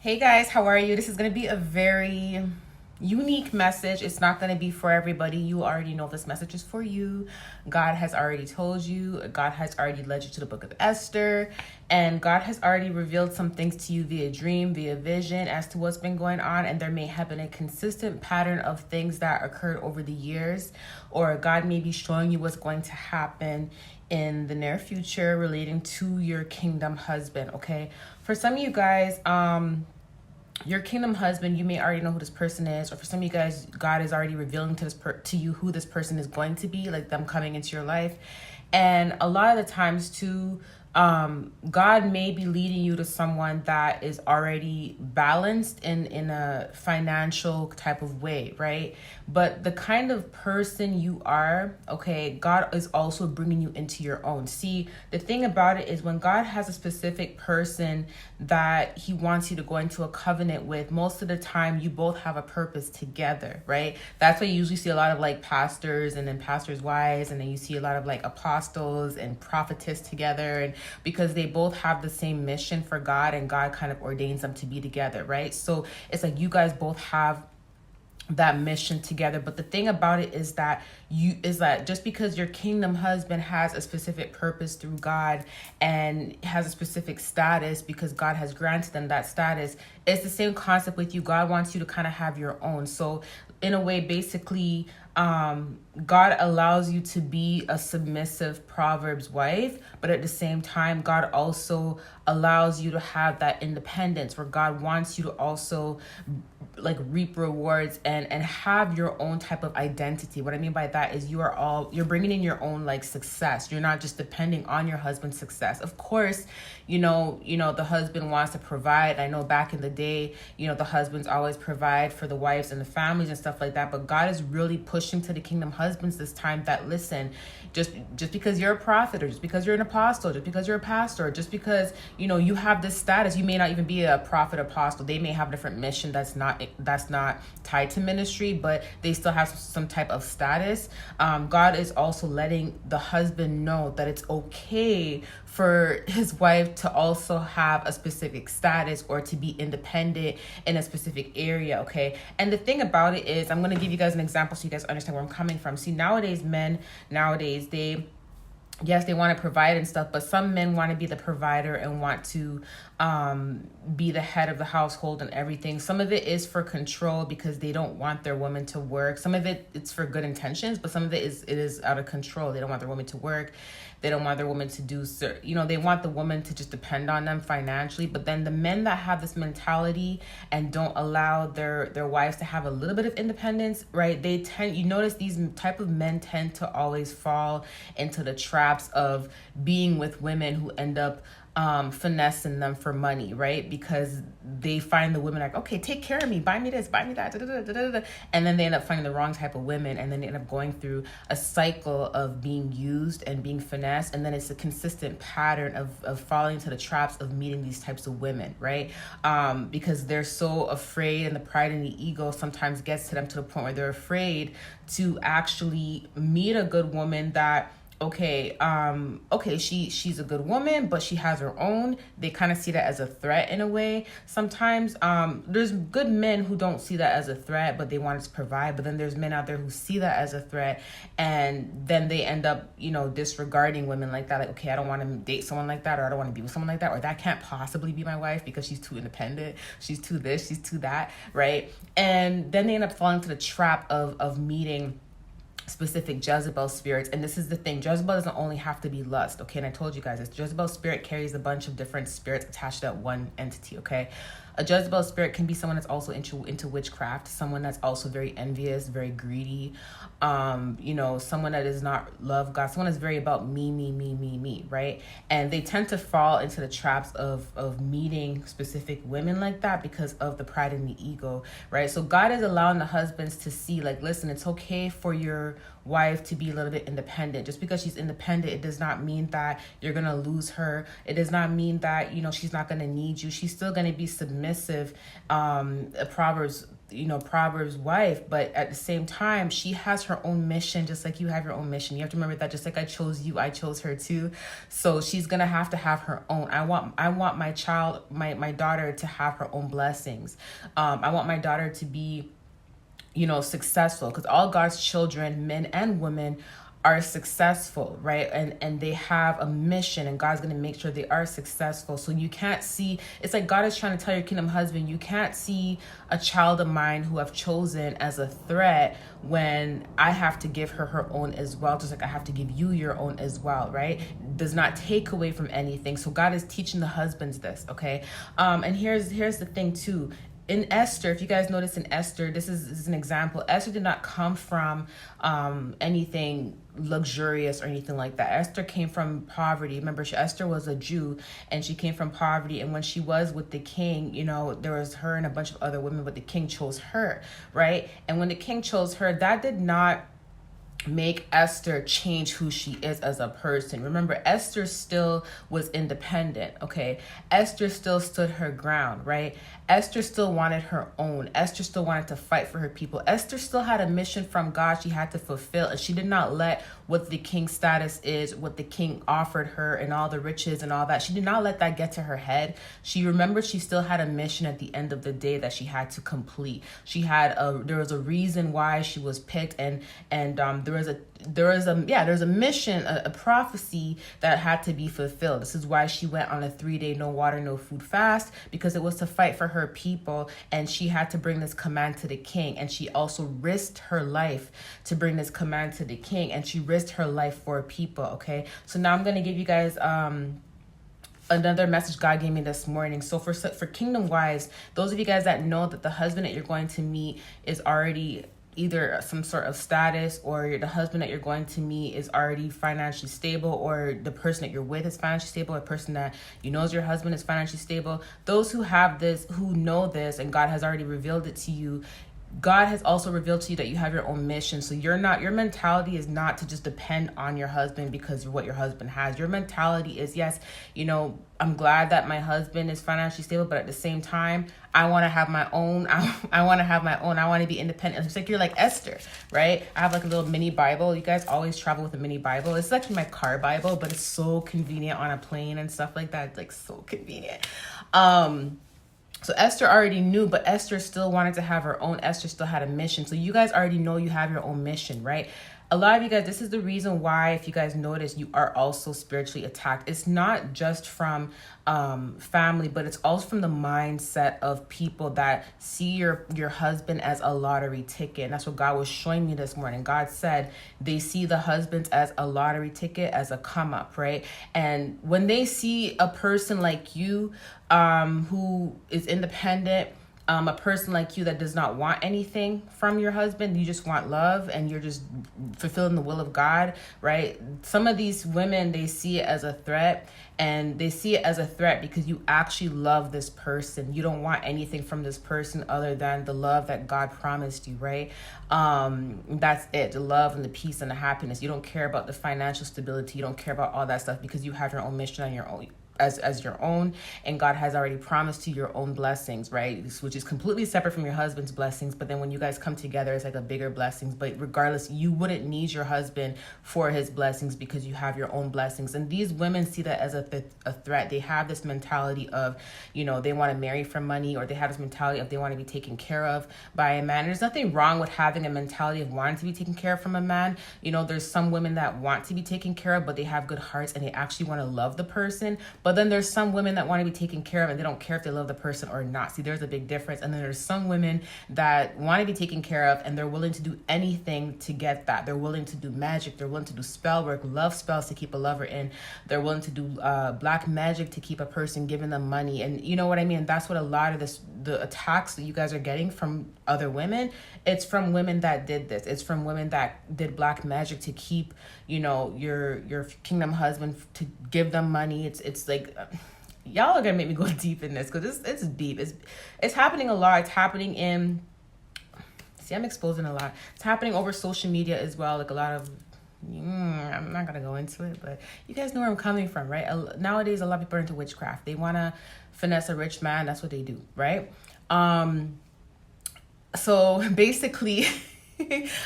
Hey guys, how are you? This is going to be a very unique message. It's not going to be for everybody. You already know this message is for you. God has already told you. God has already led you to the book of Esther. And God has already revealed some things to you via dream, via vision as to what's been going on. And there may have been a consistent pattern of things that occurred over the years. Or God may be showing you what's going to happen in the near future relating to your kingdom husband, okay? For some of you guys, your kingdom husband, you may already know who this person is, or for some of you guys, God is already revealing to you who this person is going to be, like them coming into your life. And a lot of the times too, God may be leading you to someone that is already balanced in a financial type of way, right? But the kind of person you are, okay, God is also bringing you into your own. See, the thing about it is when God has a specific person that he wants you to go into a covenant with, most of the time you both have a purpose together, right? That's why you usually see a lot of like pastors and then pastors' wives, and then you see a lot of like apostles and prophetess together, and because they both have the same mission for God, and God kind of ordains them to be together, right? So it's like you guys both have that mission together. But the thing about it is that just because your kingdom husband has a specific purpose through God and has a specific status because God has granted them that status, it's the same concept with you. God wants you to kind of have your own. So in a way, basically, God allows you to be a submissive Proverbs wife, but at the same time, God also allows you to have that independence where God wants you to also like reap rewards and have your own type of identity. What I mean by that is you're bringing in your own like success. You're not just depending on your husband's success. Of course, you know the husband wants to provide. I know back in the day, the husbands always provide for the wives and the families and stuff like that, but God is really pushing to the kingdom husbands this time that, listen, just because you're a prophet, or just because you're an apostle, just because you're a pastor, or just because you have this status, you may not even be a prophet, apostle. They may have a different mission that's not tied to ministry, but they still have some type of status. God is also letting the husband know that it's okay for his wife to also have a specific status or to be independent in a specific area, okay? And the thing about it is, I'm going to give you guys an example so you guys understand where I'm coming from. See, men nowadays, yes, they want to provide and stuff, but some men want to be the provider and want to be the head of the household and everything. Some of it is for control because they don't want their woman to work. Some of it's for good intentions, but some of it is out of control. They don't want their woman to work. They don't want their woman to do, they want the woman to just depend on them financially. But then the men that have this mentality and don't allow their wives to have a little bit of independence, right? You notice these type of men tend to always fall into the traps of being with women who end up finessing them for money, right? Because they find the women like, okay, take care of me, buy me this, buy me that, and then they end up finding the wrong type of women, and then they end up going through a cycle of being used and being finessed, and then it's a consistent pattern of falling into the traps of meeting these types of women, right? Because they're so afraid, and the pride and the ego sometimes gets to them to the point where they're afraid to actually meet a good woman that, okay, she's a good woman, but she has her own. They kind of see that as a threat in a way. Sometimes there's good men who don't see that as a threat, but they want to provide. But then there's men out there who see that as a threat, and then they end up, disregarding women like that. Like, okay, I don't want to date someone like that, or I don't want to be with someone like that, or that can't possibly be my wife because she's too independent, she's too this, she's too that, right? And then they end up falling to the trap of meeting specific Jezebel spirits. And this is the thing, Jezebel doesn't only have to be lust, okay? And I told you guys, this Jezebel spirit carries a bunch of different spirits attached to that one entity, okay? A Jezebel spirit can be someone that's also into witchcraft, someone that's also very envious, very greedy, someone that does not love God, someone that's very about me, right? And they tend to fall into the traps of meeting specific women like that because of the pride and the ego, right? So God is allowing the husbands to see, like, listen, it's okay for your wife to be a little bit independent. Just because she's independent, it does not mean that you're going to lose her. It does not mean that, she's not going to need you. She's still going to be submissive, Proverbs wife, but at the same time, she has her own mission, just like you have your own mission. You have to remember that just like I chose you, I chose her too. So she's going to have her own. I want my child, my daughter to have her own blessings. I want my daughter to be, successful, because all God's children, men and women, are successful, right? And they have a mission, and God's going to make sure they are successful. So you can't see, it's like God is trying to tell your kingdom husband, you can't see a child of mine who I've chosen as a threat when I have to give her her own as well, just like I have to give you your own as well, right? Does not take away from anything. So God is teaching the husbands this, okay? And here's the thing too. In Esther, if you guys notice in Esther, this is an example. Esther did not come from anything luxurious or anything like that. Esther came from poverty. Remember, Esther was a Jew, and she came from poverty. And when she was with the king, there was her and a bunch of other women, but the king chose her, right? And when the king chose her, that did not make Esther change who she is as a person. Remember, Esther still was independent, okay? Esther still stood her ground, right? Esther still wanted her own. Esther still wanted to fight for her people. Esther still had a mission from God she had to fulfill, and she did not let what the king's status is, what the king offered her and all the riches and all that. She did not let that get to her head. She remembered she still had a mission at the end of the day that she had to complete. There was a reason why she was picked, and there was a mission, a prophecy that had to be fulfilled. This is why she went on a 3-day no water, no food fast, because it was to fight for her people, and she had to bring this command to the king. And she also risked her life to bring this command to the king, and she risked her life for people, okay? So now I'm going to give you guys another message God gave me this morning. So for kingdom wives, those of you guys that know that the husband that you're going to meet is already either some sort of status, or the husband that you're going to meet is already financially stable, or the person that you're with is financially stable, a person that knows your husband is financially stable. Those who have this, who know this, and God has already revealed it to you, God has also revealed to you that you have your own mission. So your mentality is not to just depend on your husband because of what your husband has. Your mentality is, yes, I'm glad that my husband is financially stable, but at the same time, I want to have my own. I want to have my own. I want to be independent. It's like you're like Esther, right? I have like a little mini Bible. You guys always travel with a mini Bible. It's actually my car Bible, but it's so convenient on a plane and stuff like that. It's like so convenient. So Esther already knew, but Esther still wanted to have her own. Esther still had a mission. So you guys already know you have your own mission, right? A lot of you guys, this is the reason why, if you guys notice, you are also spiritually attacked. It's not just from family, but it's also from the mindset of people that see your husband as a lottery ticket. And that's what God was showing me this morning. God said they see the husbands as a lottery ticket, as a come up, right? And when they see a person like you, who is independent, a person like you that does not want anything from your husband, you just want love and you're just fulfilling the will of God, right? Some of these women, they see it as a threat, and they see it as a threat because you actually love this person. You don't want anything from this person other than the love that God promised you, right? That's it, the love and the peace and the happiness. You don't care about the financial stability. You don't care about all that stuff because you have your own mission on your own, as your own, and God has already promised you your own blessings, right? Which is completely separate from your husband's blessings. But then when you guys come together, it's like a bigger blessings. But regardless, you wouldn't need your husband for his blessings because you have your own blessings. And these women see that as a threat. They have this mentality of, they want to marry for money, or they have this mentality of they want to be taken care of by a man. There's nothing wrong with having a mentality of wanting to be taken care of from a man. There's some women that want to be taken care of, but they have good hearts and they actually want to love the person. But then there's some women that want to be taken care of and they don't care if they love the person or not. See, there's a big difference. And then there's some women that want to be taken care of and they're willing to do anything to get that. They're willing to do magic. They're willing to do spell work, love spells to keep a lover in. They're willing to do black magic to keep a person, giving them money. And you know what I mean? That's what a lot of the attacks that you guys are getting from other women, it's from women that did this. It's from women that did black magic to keep, your kingdom husband, to give them money. It's like, y'all are gonna make me go deep in this because it's deep. It's happening a lot. It's happening in See, I'm exposing a lot. It's happening over social media as well. Like a lot of, I'm not going to go into it, but you guys know where I'm coming from, right? Nowadays, a lot of people are into witchcraft. They want to finesse a rich man. That's what they do, right? So basically,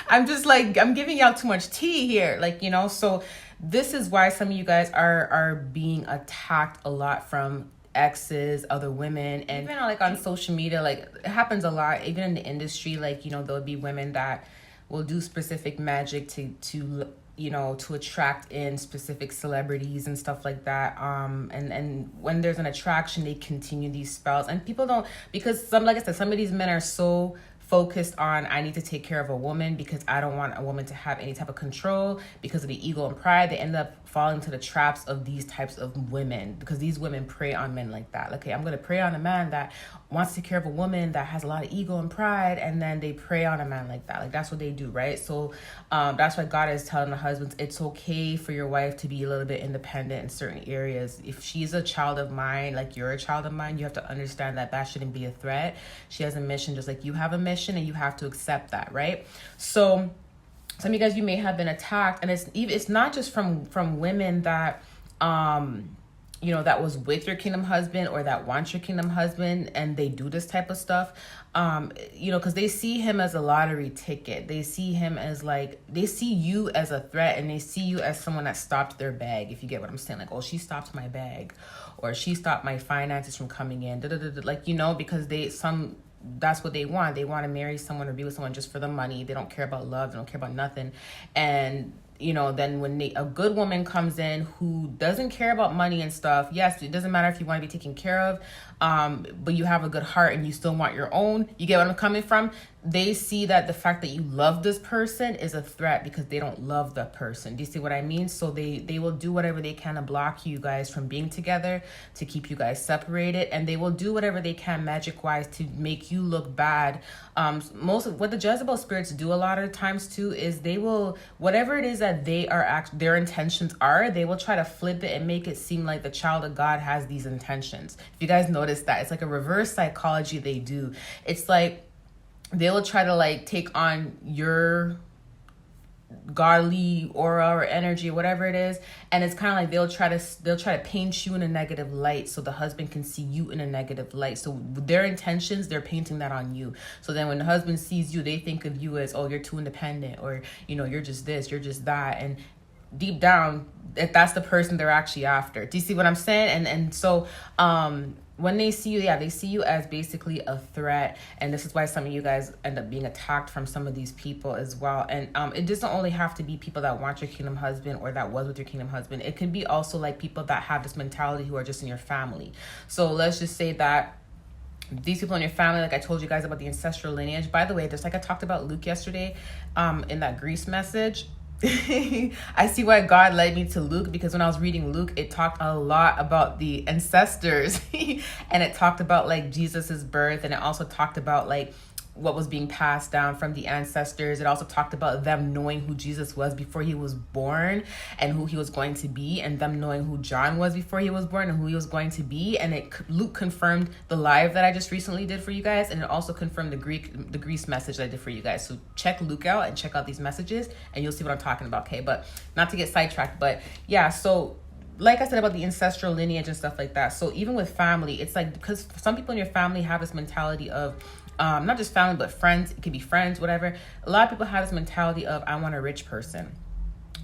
I'm just like, I'm giving y'all too much tea here. Like, you know, so this is why some of you guys are being attacked a lot from exes, other women, and even like on social media. Like, it happens a lot, even in the industry. Like, you know, there'll be women that will do specific magic to you know, to attract in specific celebrities and stuff like that. And when there's an attraction, they continue these spells, and people don't, because like I said, some of these men are so focused on, I need to take care of a woman because I don't want a woman to have any type of control because of the ego and pride. They end up falling to the traps of these types of women, because these women prey on men like that. Okay, I'm going to prey on a man that wants to take care of a woman that has a lot of ego and pride, and then they prey on a man like that. Like, that's what they do, right? So that's why God is telling the husbands, it's okay for your wife to be a little bit independent in certain areas. If she's a child of mine, like you're a child of mine, you have to understand that that shouldn't be a threat. She has a mission just like you have a mission, and you have to accept that, right? So some of you guys, you may have been attacked, and it's not just from women that you know, that was with your kingdom husband or that wants your kingdom husband, and they do this type of stuff, you know, because they see him as a lottery ticket. They see him as like, they see you as a threat, and they see you as someone that stopped their bag, if you get what I'm saying. Like, oh, she stopped my bag, or she stopped my finances from coming in, like, you know, because that's what they want. They want to marry someone or be with someone just for the money. They don't care about love. They don't care about nothing. And, you know, then when a good woman comes in who doesn't care about money and stuff, yes, it doesn't matter if you want to be taken care of, but you have a good heart and you still want your own. You get what I'm coming from? They see that the fact that you love this person is a threat because they don't love the person. Do you see what I mean? So they will do whatever they can to block you guys from being together, to keep you guys separated, and they will do whatever they can magic wise to make you look bad. Most of what the Jezebel spirits do a lot of times too is they will, whatever it is that their intentions are, they will try to flip it and make it seem like the child of God has these intentions. If you guys notice that, it's like a reverse psychology they do. It's like they will try to like take on your godly aura or energy, whatever it is, and it's kind of like they'll try to paint you in a negative light so the husband can see you in a negative light. So their intentions, they're painting that on you. So then when the husband sees you, they think of you as, oh, you're too independent, or, you know, you're just this, you're just that, and deep down, if that's the person they're actually after. Do you see what I'm saying? And so when they see you, they see you as basically a threat. And this is why some of you guys end up being attacked from some of these people as well. And it doesn't only have to be people that want your kingdom husband or that was with your kingdom husband. It can be also like people that have this mentality who are just in your family. So let's just say that these people in your family, like I told you guys about the ancestral lineage. By the way, just like I talked about Luke yesterday in that Greece message, I see why God led me to Luke, because when I was reading Luke, it talked a lot about the ancestors and it talked about like Jesus's birth, and it also talked about like what was being passed down from the ancestors. It also talked about them knowing who Jesus was before he was born and who he was going to be, and them knowing who John was before he was born and who he was going to be. And Luke confirmed the live that I just recently did for you guys, and it also confirmed the Greece message that I did for you guys. So check Luke out and check out these messages and you'll see what I'm talking about. Okay, but not to get sidetracked, but yeah, so like I said about the ancestral lineage and stuff like that. So even with family, it's like, because some people in your family have this mentality of not just family, but friends. It could be friends, whatever. A lot of people have this mentality of, I want a rich person.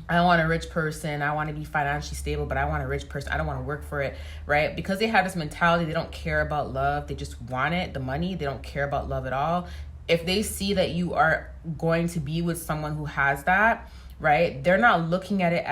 I want a rich person. I want to be financially stable, but I want a rich person. I don't want to work for it, right? Because they have this mentality, they don't care about love. They just want it, the money. They don't care about love at all. If they see that you are going to be with someone who has that, right? They're not looking at it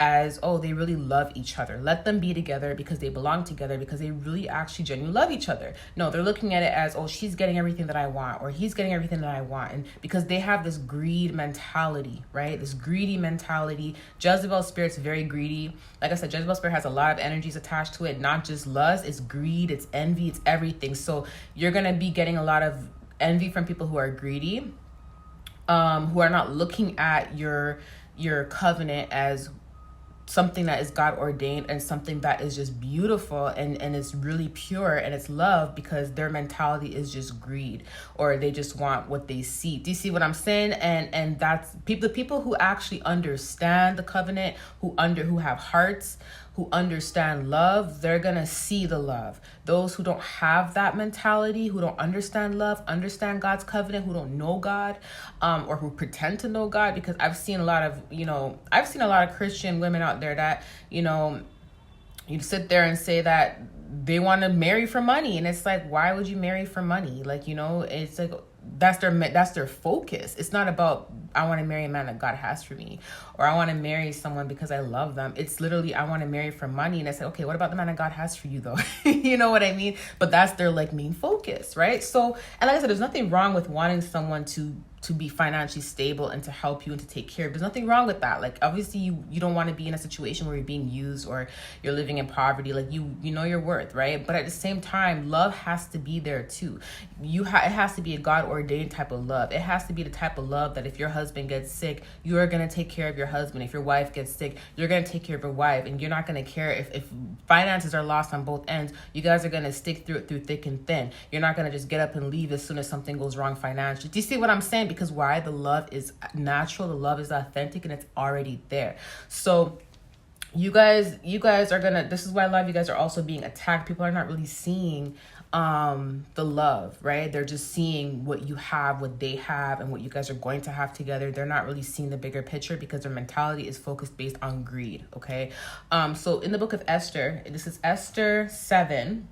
as, oh, they really love each other. Let them be together because they belong together, because they really actually genuinely love each other. No, they're looking at it as, oh, she's getting everything that I want, or he's getting everything that I want. And because they have this greed mentality, right? This greedy mentality. Jezebel spirit's very greedy. Like I said, Jezebel spirit has a lot of energies attached to it, not just lust, it's greed, it's envy, it's everything. So you're going to be getting a lot of envy from people who are greedy, who are not looking at your covenant as something that is God ordained and something that is just beautiful and it's really pure and it's love, because their mentality is just greed, or they just want what they see. Do you see what I'm saying? And that's the people who actually understand the covenant, who have hearts, who understand love, they're gonna see the love. Those who don't have that mentality, who don't understand love, understand God's covenant, who don't know God, or who pretend to know God, because I've seen a lot of Christian women out there that, you sit there and say that they want to marry for money, and it's like, why would you marry for money? Like, it's like that's their focus. It's not about, I want to marry a man that God has for me, or I want to marry someone because I love them. It's literally, I want to marry for money. And I said, okay, what about the man that God has for you though? You know what I mean? But that's their like main focus, right? So, and like I said, there's nothing wrong with wanting someone to be financially stable and to help you and to take care of. There's nothing wrong with that. Like, obviously you don't want to be in a situation where you're being used or you're living in poverty. Like, you know your worth, right? But at the same time, love has to be there too. It has to be a God ordained type of love. It has to be the type of love that if your husband gets sick, you're going to take care of your husband. If your wife gets sick, you're going to take care of your wife, and you're not going to care if finances are lost on both ends. You guys are going to stick through it through thick and thin. You're not going to just get up and leave as soon as something goes wrong financially. Do you see what I'm saying? Because why? The love is natural, the love is authentic, and it's already there. So you guys are gonna, this is why a lot of you guys are also being attacked. People are not really seeing the love, right? They're just seeing what you have, what they have, and what you guys are going to have together. They're not really seeing the bigger picture because their mentality is focused based on greed. Okay. So in the book of Esther, this is Esther 7.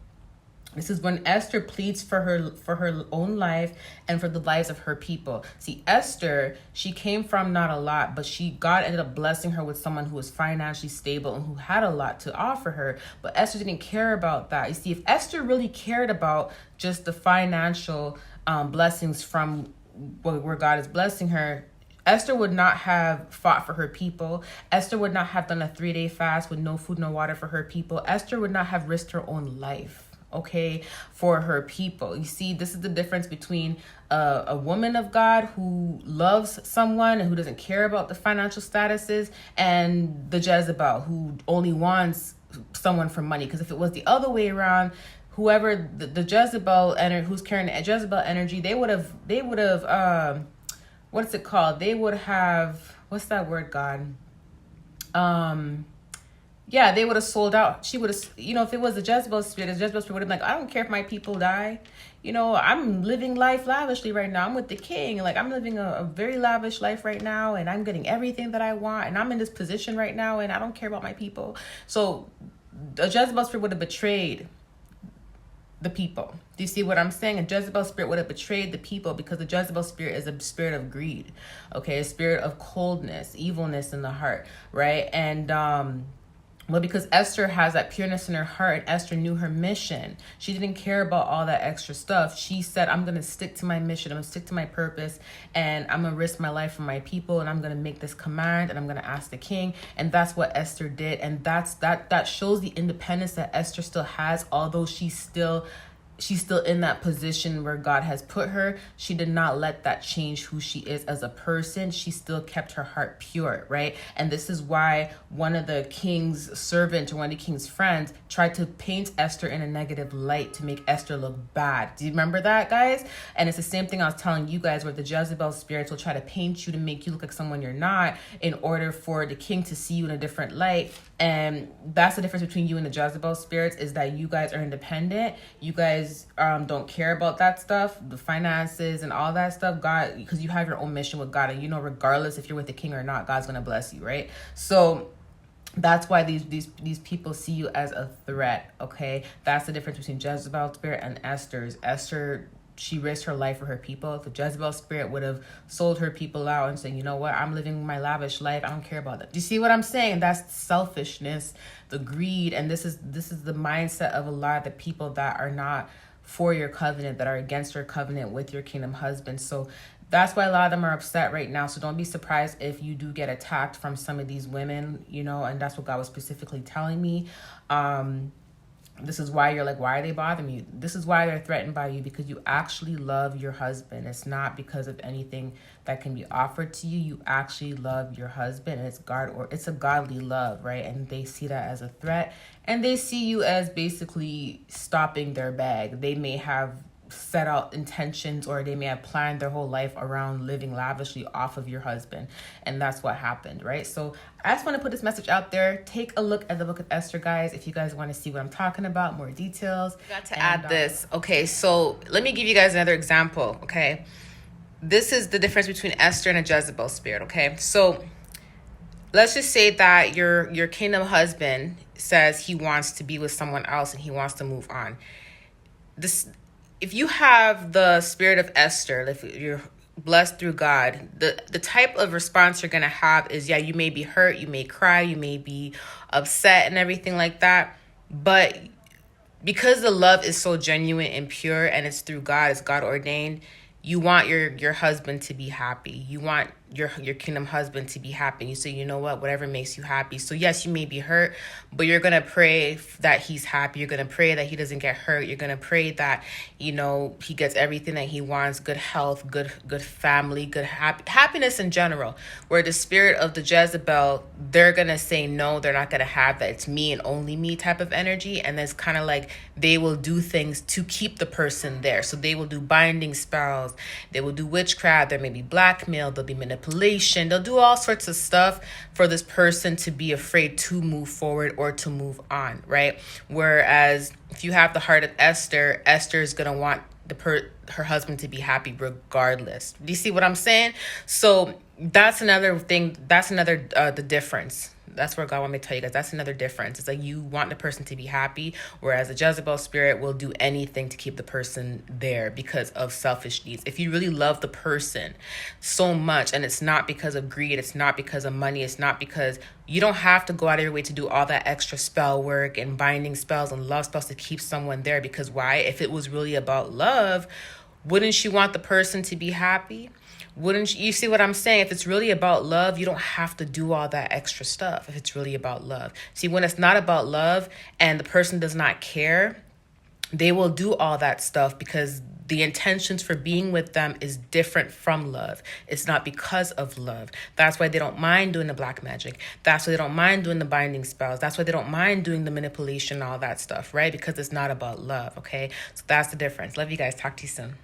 This is when Esther pleads for her own life and for the lives of her people. See, Esther, she came from not a lot, but God ended up blessing her with someone who was financially stable and who had a lot to offer her. But Esther didn't care about that. You see, if Esther really cared about just the financial blessings from where God is blessing her, Esther would not have fought for her people. Esther would not have done a 3-day fast with no food, no water for her people. Esther would not have risked her own life, okay, for her people. You see, this is the difference between a woman of God who loves someone and who doesn't care about the financial statuses, and the Jezebel who only wants someone for money. Because if it was the other way around, whoever the Jezebel who's carrying the Jezebel energy, they would have what's it called? They would have, what's that word, God? Yeah, they would have sold out. She would have, if it was the Jezebel spirit would have been like, I don't care if my people die. I'm living life lavishly right now. I'm with the king. Like, I'm living a very lavish life right now, and I'm getting everything that I want, and I'm in this position right now, and I don't care about my people. So the Jezebel spirit would have betrayed the people. Do you see what I'm saying? A Jezebel spirit would have betrayed the people, because the Jezebel spirit is a spirit of greed, okay? A spirit of coldness, evilness in the heart, right? And well, because Esther has that pureness in her heart, and Esther knew her mission. She didn't care about all that extra stuff. She said, I'm going to stick to my mission. I'm going to stick to my purpose, and I'm going to risk my life for my people, and I'm going to make this command, and I'm going to ask the king. And that's what Esther did. And that shows the independence that Esther still has, although she's still in that position where God has put her. She did not let that change who she is as a person. She still kept her heart pure, right? And this is why one of the king's servants or one of the king's friends tried to paint Esther in a negative light to make Esther look bad. Do you remember that, guys? And it's the same thing I was telling you guys, where the Jezebel spirits will try to paint you to make you look like someone you're not, in order for the king to see you in a different light. And that's the difference between you and the Jezebel spirits, is that you guys are independent. You guys don't care about that stuff, the finances and all that stuff. God, because you have your own mission with God, and regardless if you're with the king or not, God's gonna bless you, right? So that's why these people see you as a threat, okay? That's the difference between Jezebel spirit and Esther's. Esther, she risked her life for her people. The Jezebel spirit would have sold her people out and said, you know what, I'm living my lavish life, I don't care about that. Do you see what I'm saying? That's selfishness, the greed. And this is the mindset of a lot of the people that are not for your covenant, that are against your covenant with your kingdom husband. So that's why a lot of them are upset right now. So don't be surprised if you do get attacked from some of these women, and that's what God was specifically telling me. This is why you're like, why are they bothering you? This is why they're threatened by you, because you actually love your husband. It's not because of anything that can be offered to you. You actually love your husband, and it's a godly love, right? And they see that as a threat, and they see you as basically stopping their bag. They may have set out intentions, or they may have planned their whole life around living lavishly off of your husband, and that's what happened, right? So I just want to put this message out there. Take a look at the book of Esther, guys, if you guys want to see what I'm talking about, more details. Got to add this. Okay, so let me give you guys another example. Okay, this is the difference between Esther and a Jezebel spirit. Okay, so let's just say that your kingdom husband says he wants to be with someone else and he wants to move on. If you have the spirit of Esther, if you're blessed through God, the type of response you're going to have is, yeah, you may be hurt, you may cry, you may be upset and everything like that. But because the love is so genuine and pure and it's through God, it's God ordained, you want your husband to be happy. You want your kingdom husband to be happy. You say, you know what, whatever makes you happy. So yes, you may be hurt, but you're going to pray that he's happy. You're going to pray that he doesn't get hurt. You're going to pray that, he gets everything that he wants, good health, good family, good happiness in general. Where the spirit of the Jezebel, they're going to say, no, they're not going to have that. It's me and only me type of energy. And it's kind of like they will do things to keep the person there. So they will do binding spells. They will do witchcraft. There may be blackmail. There'll be manipulation. They'll do all sorts of stuff for this person to be afraid to move forward or to move on, right? Whereas if you have the heart of Esther, Esther is going to want her husband to be happy regardless. Do you see what I'm saying? So that's another thing. That's the difference. That's where God want me to tell you guys. That's another difference. It's like you want the person to be happy, whereas a Jezebel spirit will do anything to keep the person there because of selfish needs. If you really love the person so much, and it's not because of greed, it's not because of money, it's not because you don't have to go out of your way to do all that extra spell work and binding spells and love spells to keep someone there. Because why? If it was really about love, wouldn't you want the person to be happy? Wouldn't you see what I'm saying? If it's really about love, you don't have to do all that extra stuff if it's really about love. See, when it's not about love and the person does not care, they will do all that stuff because the intentions for being with them is different from love. It's not because of love. That's why they don't mind doing the black magic. That's why they don't mind doing the binding spells. That's why they don't mind doing the manipulation, all that stuff, right? Because it's not about love, okay? So that's the difference. Love you guys. Talk to you soon.